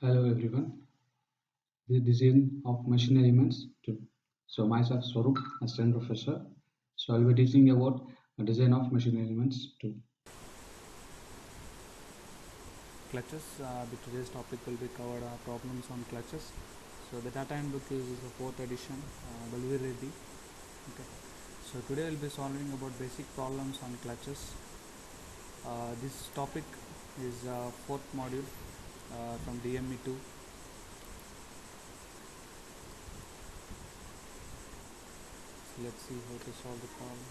Hello everyone, the design of machine elements 2. So myself Swarup, assistant professor. So I'll be teaching about the design of machine elements 2. Clutches. The today's topic will be covered problems on clutches. So the data handbook is the fourth edition, will be ready. Okay. So today we'll be solving about basic problems on clutches. This topic is fourth module from DME2. So let's see how to solve the problem.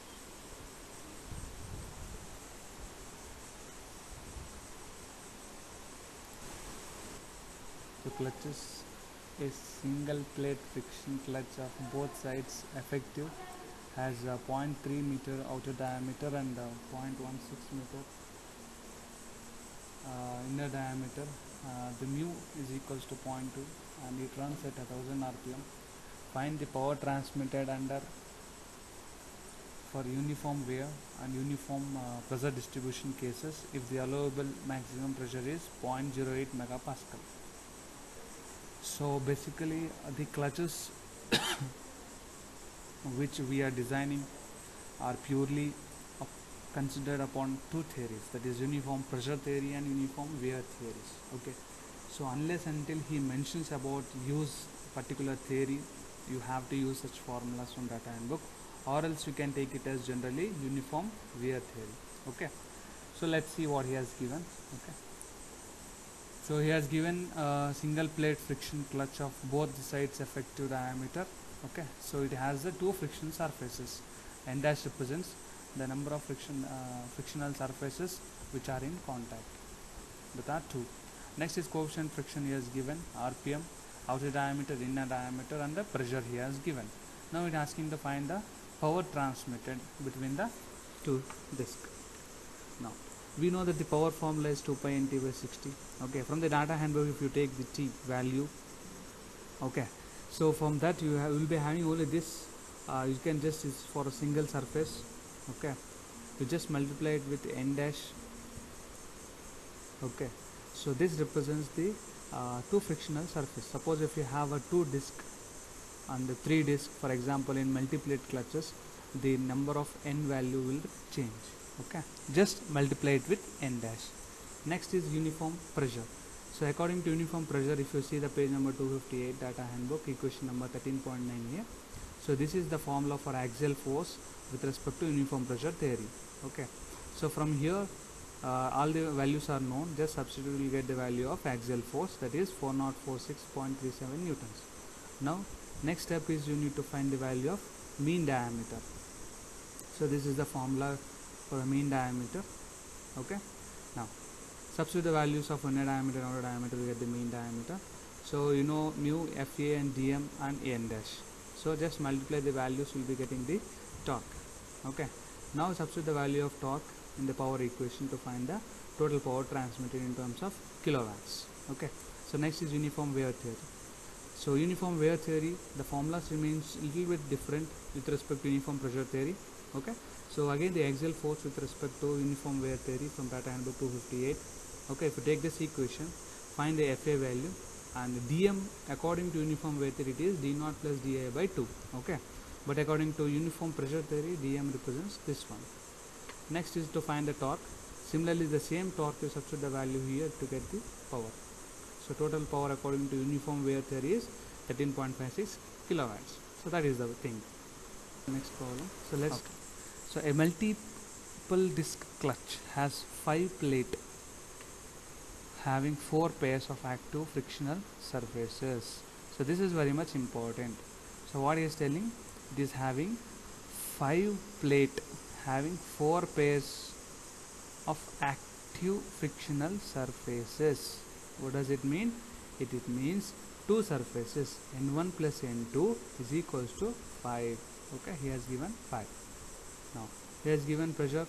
So clutches is single plate friction clutch of both sides effective, has 0.3 meter outer diameter and 0.16 meter inner diameter. The mu is equals to 0.2 and it runs at 1000 rpm. Find the power transmitted under for uniform wear and uniform pressure distribution cases if the allowable maximum pressure is 0.08 megapascal. So basically the clutches which we are designing are purely considered upon two theories, that is uniform pressure theory and uniform wear theories. Okay, so unless until he mentions about use particular theory, you have to use such formulas from data handbook, or else you can take it as generally uniform wear theory. Okay, so let's see what he has given. Okay, so he has given a single plate friction clutch of both the sides effective diameter. Okay, so it has the two friction surfaces. N dash represents the number of frictional surfaces which are in contact. That are two. Next is coefficient friction he has given, RPM, outer diameter, inner diameter, and the pressure he has given. Now it is asking to find the power transmitted between the two discs. Now we know that the power formula is 2 pi nt by 60. Okay, from the data handbook, if you take the t value, okay, so from that you will be having only this. You can just, is for a single surface. Okay, you just multiply it with n dash. Okay, so this represents the two frictional surface. Suppose if you have a two disc and the three disc, for example in multiplate clutches, the number of n value will change. Okay, just multiply it with n dash. Next is uniform pressure. So according to uniform pressure, if you see the page number 258 data handbook, equation number 13.9 here, so this is the formula for axial force with respect to uniform pressure theory. Okay, so from here all the values are known, just substitute, will get the value of axial force, that is 4046.37 newtons. Now next step is you need to find the value of mean diameter. So this is the formula for a mean diameter. Okay, now substitute the values of inner diameter and outer diameter to get the mean diameter. So you know mu, Fa and dm and n dash. So just multiply the values, will be getting the torque. Okay, now substitute the value of torque in the power equation to find the total power transmitted in terms of kilowatts. Okay, so next is uniform wear theory. So uniform wear theory, the formulas remains little bit different with respect to uniform pressure theory. Okay, so again the axial force with respect to uniform wear theory from data handbook 258. Okay, if you take this equation, find the Fa value, and dm according to uniform wear theory it is d0 plus di by 2. Okay, but according to uniform pressure theory, dm represents this one. Next is to find the torque. Similarly, the same torque, you substitute the value here to get the power. So total power according to uniform wear theory is 13.56 kilowatts. So that is the thing. Next problem. So let's. Okay. So a multiple disc clutch has 5 plate having 4 pairs of active frictional surfaces. So this is very much important. So what he is telling, it is having 5 plate having 4 pairs of active frictional surfaces. What does it mean? It means two surfaces, n1 plus n2 is equals to 5. Okay, he has given 5. Now he has given pressure,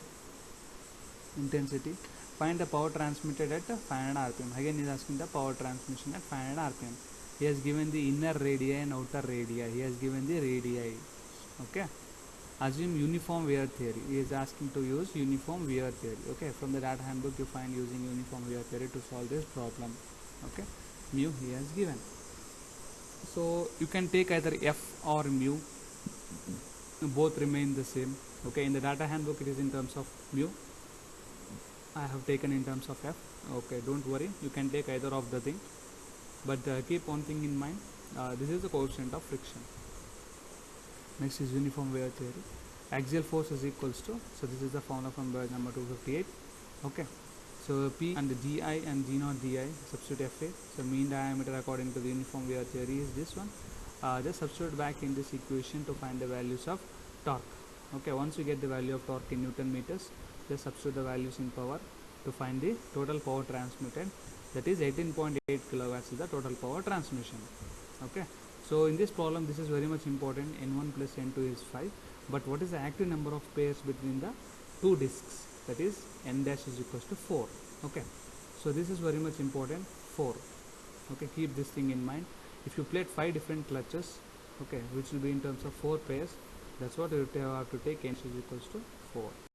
intensity. Find the power transmitted at 500 rpm. Again he is asking the power transmission at 500 rpm. He has given the inner radii and outer radii. He has given the radii. Okay, assume uniform wear theory. He is asking to use uniform wear theory. Okay, from the data handbook you find using uniform wear theory to solve this problem. Okay, mu he has given. So you can take either f or mu, both remain the same. Okay, in the data handbook it is in terms of mu, I have taken in terms of f. Okay, don't worry, you can take either of the thing, but keep one thing in mind, this is the coefficient of friction. Next is uniform wear theory. Axial force is equals to, so this is the formula from Bayes number 258. Okay, so P and Gi and G naught Di, substitute Fa. So mean diameter according to the uniform wear theory is this one. Just substitute back in this equation to find the values of torque. Okay, once you get the value of torque in Newton meters, just substitute the values in power to find the total power transmitted. That is 18.8 kilowatts is the total power transmission. Okay, so in this problem this is very much important. N1 plus N2 is 5, but what is the active number of pairs between the two discs? That is N dash is equals to 4. Okay, so this is very much important, 4. Okay, keep this thing in mind. If you plate 5 different clutches, okay, which will be in terms of 4 pairs, that's what you have to take. N is equals to 4.